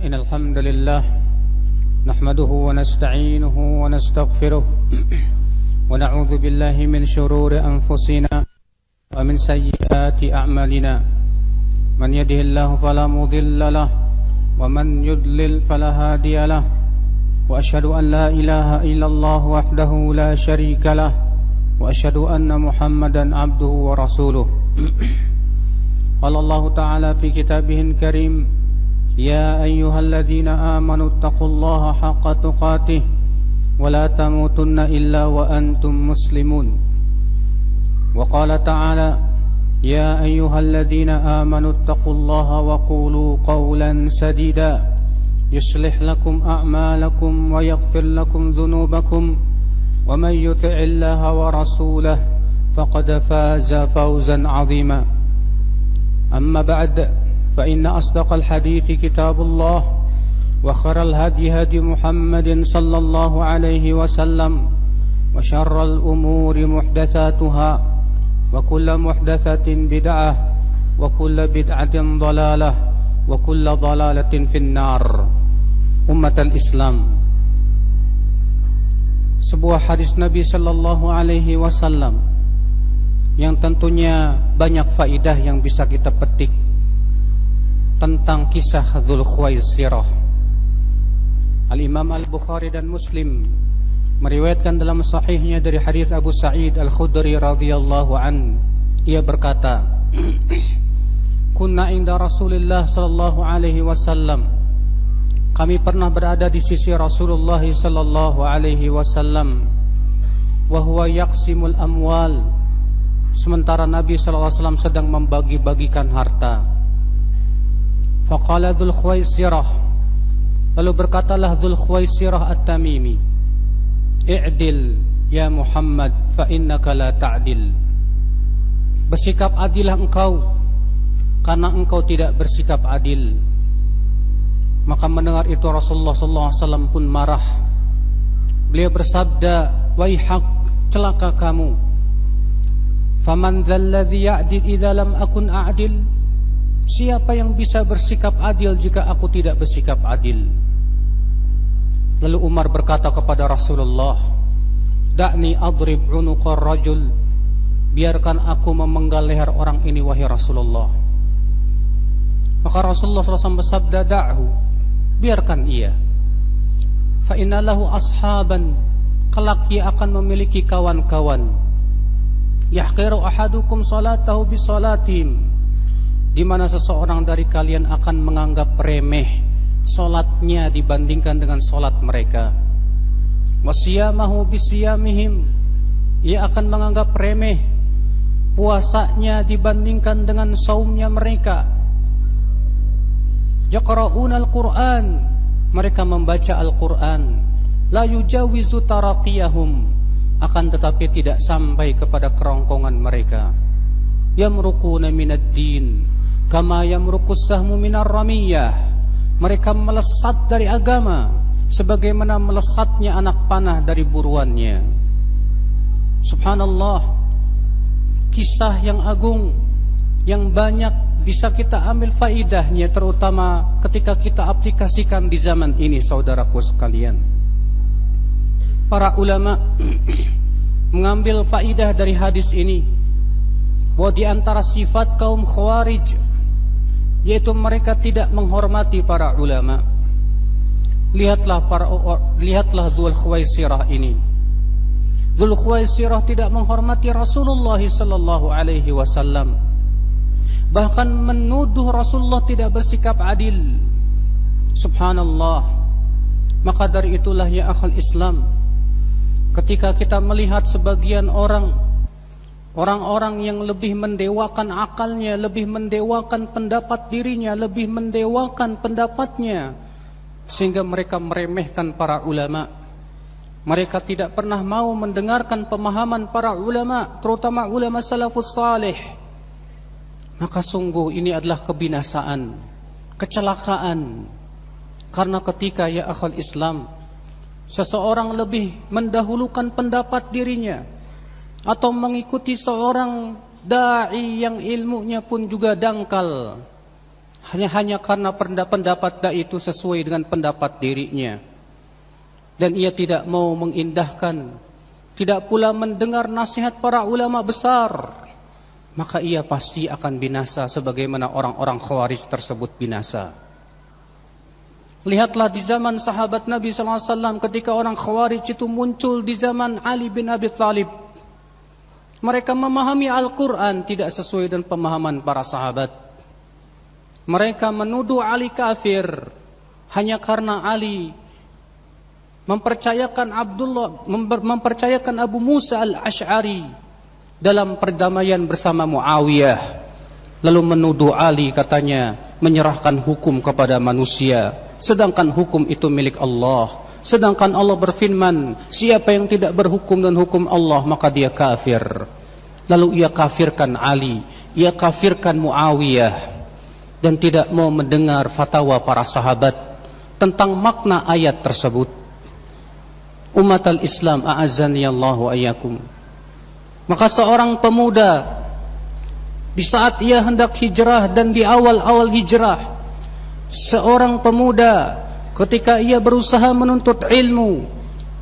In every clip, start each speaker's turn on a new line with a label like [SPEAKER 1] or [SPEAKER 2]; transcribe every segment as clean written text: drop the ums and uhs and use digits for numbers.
[SPEAKER 1] إن الحمد لله نحمده ونستعينه ونستغفره ونعوذ بالله من شرور أنفسنا ومن سيئات أعمالنا من يهده الله فلا مضل له ومن يضلل فلا هادي له وأشهد أن لا إله إلا الله وحده لا شريك له وأشهد أن محمدا عبده ورسوله قال الله تعالى في كتابه الكريم يا أيها الذين آمنوا اتقوا الله حق تقاته ولا تموتن إلا وأنتم مسلمون وقال تعالى يا أيها الذين آمنوا اتقوا الله وقولوا قولا سديدا يصلح لكم أعمالكم ويغفر لكم ذنوبكم ومن يطع الله ورسوله فقد فاز فوزا عظيما أما بعد فإن أصدق الحديث كتاب الله وخير الهدي هدي محمد صلى الله عليه وسلم وشر الأمور محدثاتها وكل محدثة بدعة وكل بدعة ضلالة وكل ضلالة في النار. أمة الإسلام, sebuah hadis Nabi sallallahu alaihi wasallam yang tentunya banyak faidah yang bisa kita petik tentang kisah Dzul Khuwaisirah. Al-Imam Al-Bukhari dan Muslim meriwayatkan dalam sahihnya dari hadis Abu Sa'id Al-Khudri radhiyallahu an, ia berkata, kunna inda Rasulillah sallallahu alaihi wasallam, kami pernah berada di sisi Rasulullah sallallahu alaihi wasallam, wa huwa yaqsimul amwal, sementara Nabi sallallahu alaihi wasallam sedang membagi-bagikan harta. Faqala Dzul Khuwaisirah, lalu berkatalah Dzul Khuwaisirah At-Tamimi, i'dil ya Muhammad fa innaka la ta'dil, bersikap adillah engkau karena engkau tidak bersikap adil. Maka mendengar itu Rasulullah sallallahu alaihi wasallam pun marah. Beliau bersabda, waihak, celaka kamu. Faman dzalladzi ya'dil idza lam akun a'dil, siapa yang bisa bersikap adil jika aku tidak bersikap adil? Lalu Umar berkata kepada Rasulullah, da'ni adrib unuqar rajul, biarkan aku memenggal leher orang ini wahai Rasulullah. Maka Rasulullah SAW bersabda, da'hu, biarkan ia. Fa inna lahu ashaban, kelak ia akan memiliki kawan-kawan. Yahqiru ahadukum salatahu bi salatihim, di mana seseorang dari kalian akan menganggap remeh solatnya dibandingkan dengan solat mereka. Wasiyamahu bisiyamihim, ia akan menganggap remeh puasanya dibandingkan dengan saumnya mereka. Yaqra'una al-Qur'an, mereka membaca Al-Quran. La yujawizu taraqiyahum, akan tetapi tidak sampai kepada kerongkongan mereka. Yamruquna minad din kama yamruqus sahmu minar ramiyah, mereka melesat dari agama sebagaimana melesatnya anak panah dari buruannya. Subhanallah, kisah yang agung yang banyak bisa kita ambil faidahnya, terutama ketika kita aplikasikan di zaman ini, saudaraku sekalian. Para ulama mengambil faidah dari hadis ini bahwa di antara sifat kaum Khawarij yaitu mereka tidak menghormati para ulama. Lihatlah Dzul Khuwaisirah ini. Dzul Khuwaisirah tidak menghormati Rasulullah sallallahu alaihi wasallam, bahkan menuduh Rasulullah tidak bersikap adil. Subhanallah. Maka dari itulah ya akhal Islam, ketika kita melihat sebagian orang-orang yang lebih mendewakan akalnya, lebih mendewakan pendapat dirinya, lebih mendewakan pendapatnya, sehingga mereka meremehkan para ulama. Mereka tidak pernah mau mendengarkan pemahaman para ulama, terutama ulama salafus salih. Maka sungguh ini adalah kebinasaan, kecelakaan. Karena ketika ya akhal Islam, seseorang lebih mendahulukan pendapat dirinya atau mengikuti seorang dai yang ilmunya pun juga dangkal, hanya karena pendapat dai itu sesuai dengan pendapat dirinya, dan ia tidak mau mengindahkan, tidak pula mendengar nasihat para ulama besar, maka ia pasti akan binasa sebagaimana orang-orang Khawarij tersebut binasa. Lihatlah di zaman sahabat Nabi SAW ketika orang Khawarij itu muncul di zaman Ali bin Abi Thalib. Mereka memahami Al-Quran tidak sesuai dengan pemahaman para sahabat. Mereka menuduh Ali kafir hanya karena Ali mempercayakan Abu Musa al-Ash'ari dalam perdamaian bersama Muawiyah, lalu menuduh Ali katanya menyerahkan hukum kepada manusia, sedangkan hukum itu milik Allah. Sedangkan Allah berfirman, siapa yang tidak berhukum dan hukum Allah maka dia kafir. Lalu ia kafirkan Ali, ia kafirkan Muawiyah, dan tidak mau mendengar fatwa para sahabat tentang makna ayat tersebut. Umat al-Islam, a'azzani Allah wa iyyakum. Maka seorang pemuda di saat ia hendak hijrah dan di awal-awal hijrah, seorang pemuda ketika ia berusaha menuntut ilmu,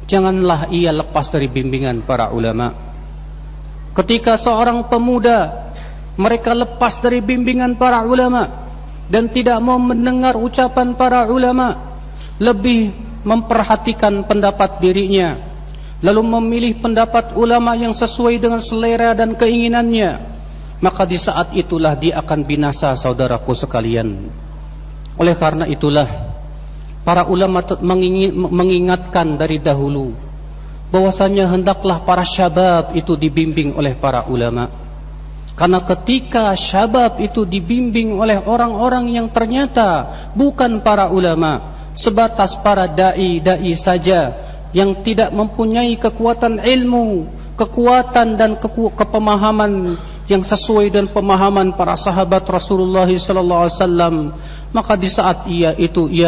[SPEAKER 1] janganlah ia lepas dari bimbingan para ulama. Ketika seorang pemuda mereka lepas dari bimbingan para ulama dan tidak mau mendengar ucapan para ulama, lebih memperhatikan pendapat dirinya, lalu memilih pendapat ulama yang sesuai dengan selera dan keinginannya, maka di saat itulah dia akan binasa, saudaraku sekalian. Oleh karena itulah para ulama mengingatkan dari dahulu bahwasanya hendaklah para syabab itu dibimbing oleh para ulama. Karena ketika syabab itu dibimbing oleh orang-orang yang ternyata bukan para ulama, sebatas para dai-dai saja yang tidak mempunyai kekuatan ilmu, kekuatan dan kepemahaman yang sesuai dengan pemahaman para sahabat Rasulullah SAW, maka di saat ia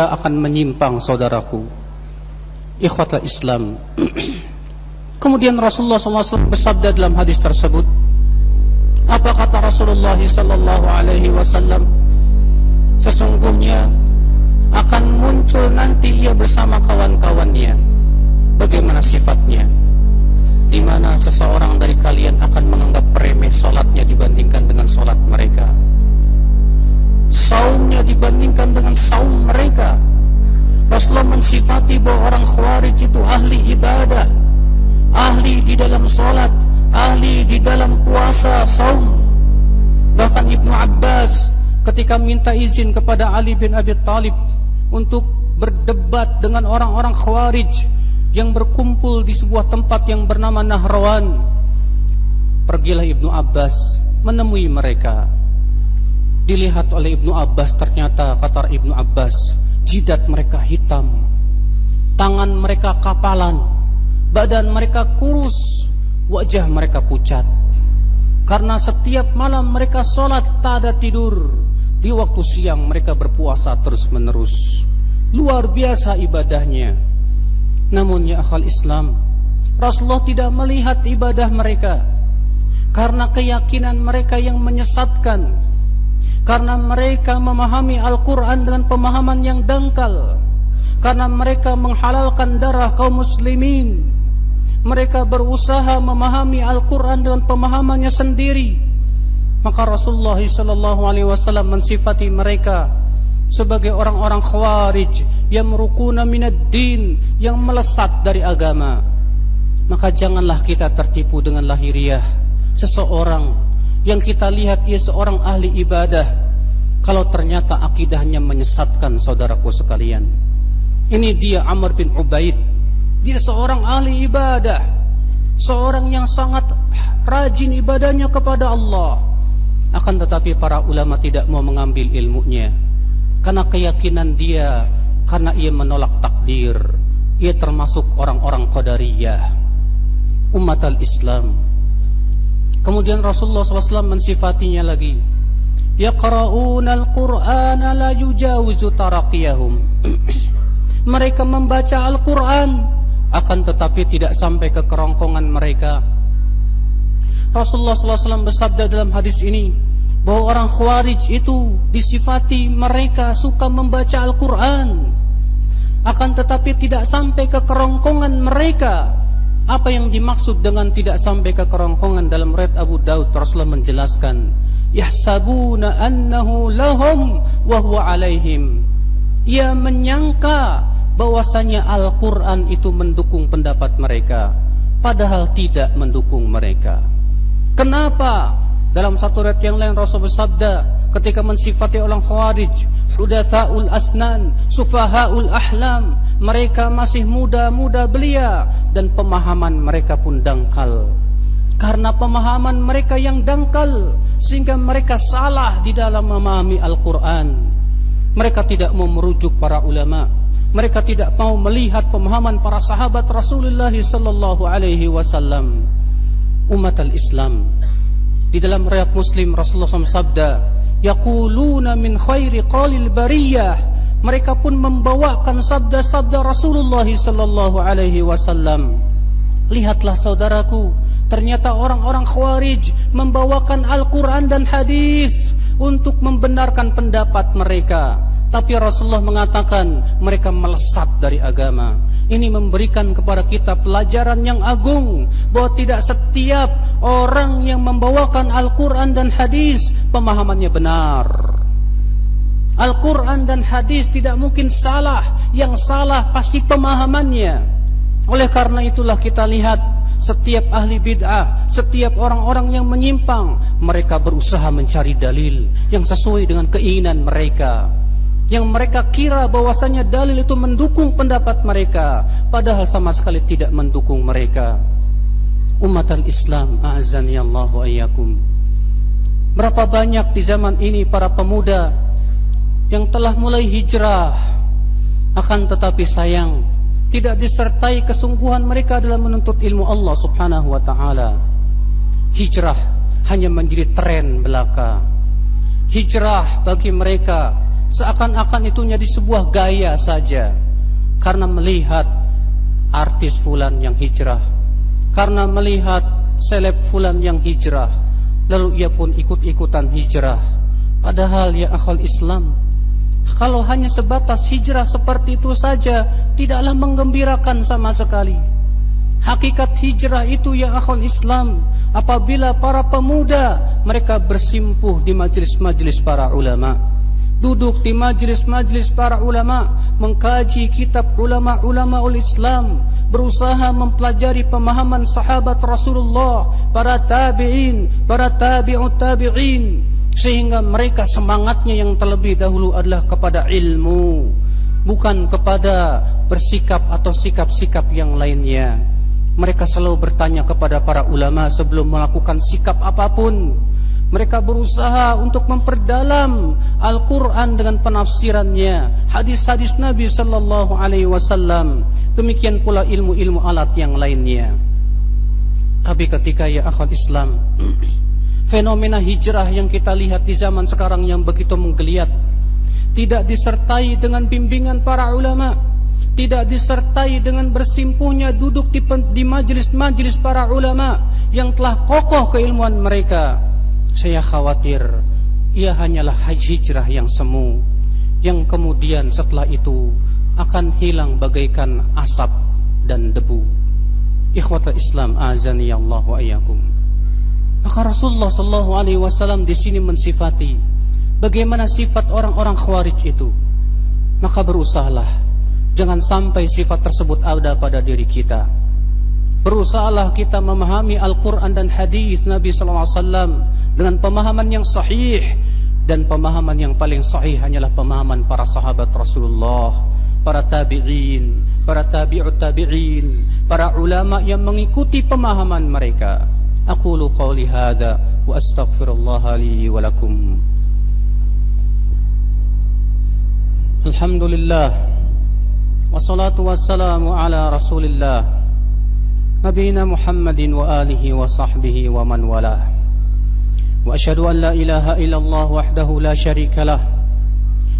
[SPEAKER 1] akan menyimpang, saudaraku. Ikhwatul Islam. Kemudian Rasulullah SAW bersabda dalam hadis tersebut, apa kata Rasulullah SAW? Sesungguhnya akan muncul nanti ia bersama kawan-kawannya. Bagaimana sifatnya? Di mana seseorang dari kalian akan menganggap remeh salatnya dibandingkan dengan salat mereka, saumnya dibandingkan dengan saum mereka. Rasulullah mensifati bahwa orang Khawarij itu ahli ibadah, ahli di dalam salat, ahli di dalam puasa, saum. Bahkan Ibnu Abbas ketika minta izin kepada Ali bin Abi Thalib untuk berdebat dengan orang-orang Khawarij yang berkumpul di sebuah tempat yang bernama Nahrawan, pergilah Ibnu Abbas menemui mereka. Dilihat oleh Ibnu Abbas, ternyata kata Ibnu Abbas, jidat mereka hitam, tangan mereka kapalan, badan mereka kurus, wajah mereka pucat. Karena setiap malam mereka sholat tak ada tidur, di waktu siang mereka berpuasa terus menerus. Luar biasa ibadahnya. Namun ya akhal Islam, Rasulullah tidak melihat ibadah mereka, karena keyakinan mereka yang menyesatkan, karena mereka memahami Al-Quran dengan pemahaman yang dangkal, karena mereka menghalalkan darah kaum muslimin. Mereka berusaha memahami Al-Quran dengan pemahamannya sendiri. Maka Rasulullah SAW mensifati mereka sebagai orang-orang Khawarij yang merukuna minad din, yang melesat dari agama. Maka janganlah kita tertipu dengan lahiriah seseorang yang kita lihat ia seorang ahli ibadah, kalau ternyata akidahnya menyesatkan, saudaraku sekalian. Ini dia Amr bin Ubaid. Dia seorang ahli ibadah, seorang yang sangat rajin ibadahnya kepada Allah. Akan tetapi para ulama tidak mau mengambil ilmunya, karena keyakinan dia, karena ia menolak takdir. Ia termasuk orang-orang Qadariyah, umat al-Islam. Kemudian Rasulullah SAW mensifatinya lagi, yaqra'una al-Qur'ana la yujawizu taraqiyahum. Mereka membaca Al-Quran, akan tetapi tidak sampai ke kerongkongan mereka. Rasulullah SAW bersabda dalam hadis ini, bahwa orang Khawarij itu disifati mereka suka membaca Al-Quran, akan tetapi tidak sampai ke kerongkongan mereka. Apa yang dimaksud dengan tidak sampai ke kerongkongan? Dalam riwayat Abu Daud, Rasulullah menjelaskan, yahsabuna annahu lahum wa huwa alaihim. Ia menyangka bahwasanya Al-Quran itu mendukung pendapat mereka, padahal tidak mendukung mereka. Kenapa? Dalam satu riwayat yang lain Rasul bersabda ketika mensifati orang Khawarij, hudatsaul asnan, sufahaul ahlam, mereka masih muda-muda belia dan pemahaman mereka pun dangkal. Karena pemahaman mereka yang dangkal sehingga mereka salah di dalam memahami Al-Quran. Mereka tidak mau merujuk para ulama, mereka tidak mau melihat pemahaman para sahabat Rasulullah sallallahu alaihi wasallam. Umat al-Islam, di dalam riwayat Muslim Rasulullah SAW sabda, yaquluna min khairi qalil bariyah. Mereka pun membawakan sabda-sabda Rasulullah sallallahu alaihi wasallam. Lihatlah saudaraku, ternyata orang-orang Khawarij membawakan Al-Quran dan hadis untuk membenarkan pendapat mereka, tapi Rasulullah mengatakan mereka melesat dari agama. Ini memberikan kepada kita pelajaran yang agung, bahwa tidak setiap orang yang membawakan Al-Quran dan hadis pemahamannya benar. Al-Quran dan hadis tidak mungkin salah, yang salah pasti pemahamannya. Oleh karena itulah kita lihat setiap ahli bid'ah, setiap orang-orang yang menyimpang, mereka berusaha mencari dalil yang sesuai dengan keinginan mereka, yang mereka kira bahwasanya dalil itu mendukung pendapat mereka, padahal sama sekali tidak mendukung mereka. Umat al-Islam, a'azzani Allah wa iyyakum. Berapa banyak di zaman ini para pemuda yang telah mulai hijrah, akan tetapi sayang tidak disertai kesungguhan mereka dalam menuntut ilmu Allah subhanahu wa ta'ala. Hijrah hanya menjadi tren belaka. Hijrah bagi mereka seakan-akan itu jadi sebuah gaya saja, karena melihat artis fulan yang hijrah, karena melihat seleb fulan yang hijrah, lalu ia pun ikut-ikutan hijrah. Padahal ya akhul Islam, kalau hanya sebatas hijrah seperti itu saja, tidaklah menggembirakan sama sekali. Hakikat hijrah itu ya akhul Islam, apabila para pemuda mereka bersimpuh di majlis-majlis para ulama, duduk di majlis-majlis para ulama, mengkaji kitab ulama-ulama Islam, berusaha mempelajari pemahaman sahabat Rasulullah, para tabi'in, para tabi'ut tabi'in, sehingga mereka semangatnya yang terlebih dahulu adalah kepada ilmu, bukan kepada bersikap atau sikap-sikap yang lainnya. Mereka selalu bertanya kepada para ulama sebelum melakukan sikap apapun. Mereka berusaha untuk memperdalam Al-Quran dengan penafsirannya, hadis-hadis Nabi sallallahu alaihi wasallam, demikian pula ilmu-ilmu alat yang lainnya. Tapi ketika ya akhwat Islam, fenomena hijrah yang kita lihat di zaman sekarang yang begitu menggeliat, tidak disertai dengan bimbingan para ulama, tidak disertai dengan bersimpuhnya duduk di majelis-majelis para ulama yang telah kokoh keilmuan mereka, saya khawatir ia hanyalah hijrah yang semu, yang kemudian setelah itu akan hilang bagaikan asap dan debu. Ikhwatul Islam, azani Allah wa iyyakum. Maka Rasulullah sallallahu alaihi wasallam di sini mensifati bagaimana sifat orang-orang Khawarij itu. Maka berusahalah jangan sampai sifat tersebut ada pada diri kita. Berusahalah kita memahami Al-Quran dan hadis Nabi sallallahu alaihi wasallam dengan pemahaman yang sahih, dan pemahaman yang paling sahih hanyalah pemahaman para sahabat Rasulullah, para tabi'in, para tabi'ut tabi'in, para ulama yang mengikuti pemahaman mereka. Aqulu qawli hadza wa astaghfirullah li wa lakum. Alhamdulillah, wassalatu wassalamu ala Rasulillah, nabiyina Muhammadin wa alihi wa sahbihi wa man walah. Wa asyhadu an la ilaha illallah wahdahu la syarika lah,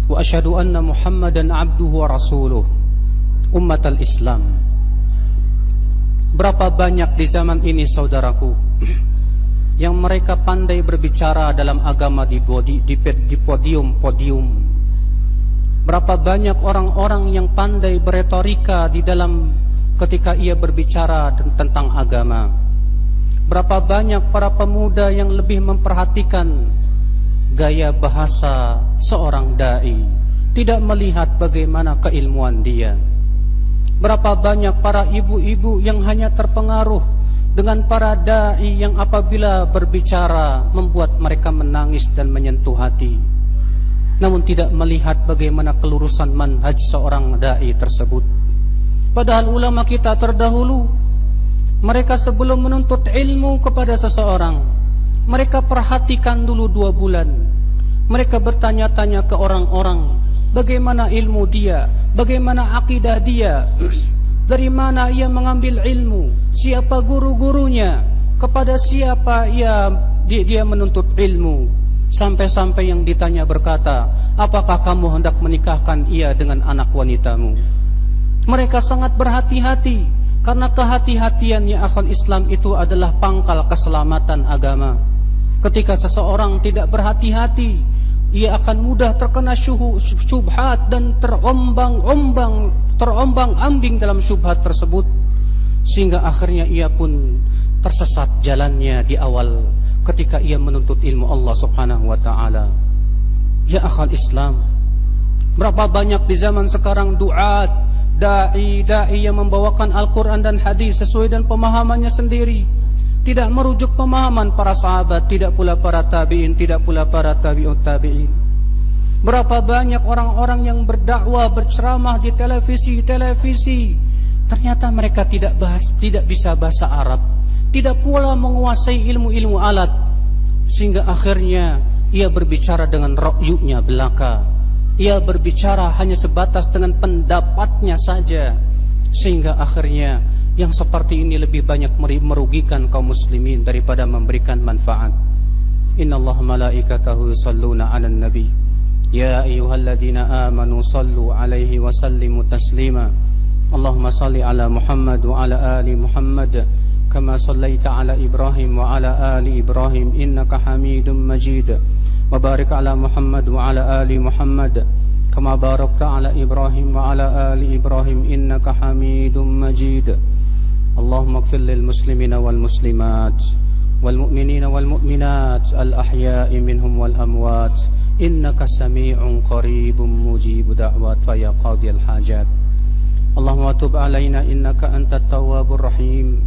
[SPEAKER 1] wa asyhadu anna Muhammadan abduhu wa rasuluh. Ummatal Islam, berapa banyak di zaman ini saudaraku yang mereka pandai berbicara dalam agama di podium. Berapa banyak orang-orang yang pandai beretorika di dalam ketika ia berbicara tentang agama. Berapa banyak para pemuda yang lebih memperhatikan gaya bahasa seorang dai, tidak melihat bagaimana keilmuan dia. Berapa banyak para ibu-ibu yang hanya terpengaruh dengan para dai yang apabila berbicara membuat mereka menangis dan menyentuh hati, namun tidak melihat bagaimana kelurusan manhaj seorang dai tersebut. Padahal ulama kita terdahulu, mereka sebelum menuntut ilmu kepada seseorang, mereka perhatikan dulu 2 bulan. Mereka bertanya-tanya ke orang-orang, bagaimana ilmu dia, bagaimana akidah dia, dari mana ia mengambil ilmu, siapa guru-gurunya, kepada siapa dia menuntut ilmu. Sampai-sampai yang ditanya berkata, apakah kamu hendak menikahkan ia dengan anak wanitamu? Mereka sangat berhati-hati, karena kehati-hatian ya akhwal Islam itu adalah pangkal keselamatan agama. Ketika seseorang tidak berhati-hati, ia akan mudah terkena syubhat dan terombang-ambing dalam syubhat tersebut, sehingga akhirnya ia pun tersesat jalannya di awal ketika ia menuntut ilmu Allah Subhanahu wa taala. Ya akhal Islam, berapa banyak di zaman sekarang duat, dai yang membawakan Al-Qur'an dan hadis sesuai dengan pemahamannya sendiri, tidak merujuk pemahaman para sahabat, tidak pula para tabi'in, tidak pula para tabi'ut tabi'in. Berapa banyak orang-orang yang berdakwah, berceramah di televisi, ternyata mereka tidak bisa bahasa Arab, tidak pula menguasai ilmu-ilmu alat, sehingga akhirnya ia berbicara dengan ra'yunya belaka, ia berbicara hanya sebatas dengan pendapatnya saja, sehingga akhirnya yang seperti ini lebih banyak merugikan kaum muslimin daripada memberikan manfaat. Innallaha malaikatahu yusalluna 'alan nabi ya ayyuhalladzina amanu sallu 'alaihi wa sallimu taslima. Allahumma salli 'ala Muhammad wa 'ala ali Muhammad kama sallaita 'ala Ibrahim wa 'ala ali Ibrahim innaka Hamidum Majid. Wa barik 'ala Muhammad wa 'ala ali Muhammad kama barakta 'ala Ibrahim wa 'ala ali Ibrahim innaka Hamidum Majid. Allahumma ighfir lil muslimina wal muslimat wal mu'minina wal mu'minat al ahya'i minhum wal amwat innaka sami'un qaribun mujibud da'wat fa ya qadhiyal hajat. Allahumma tub alaina innaka antat tawwabur rahim.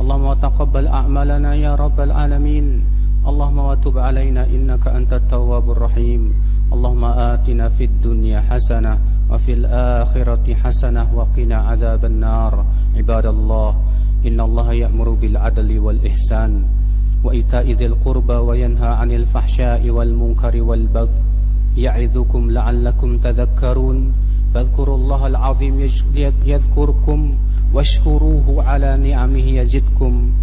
[SPEAKER 1] Allahumma taqabbal a'malana ya rabbal alamin. Allahumma tub alaina innaka antat tawwabur rahim. Allahumma atina fid dunya hasanah wa fil akhirati hasanah wa qina adzaban nar. Ibadallah, innallaha ya'muru bil adli wal ihsan wa ita'i dzil qurba wa yanha 'anil fahsya'i wal munkari wal baghi ya'idzukum la'allakum tadhakkarun. Fadhkurullahal 'azim yadhkurkum washkuruhu 'ala ni'amihi yazidkum.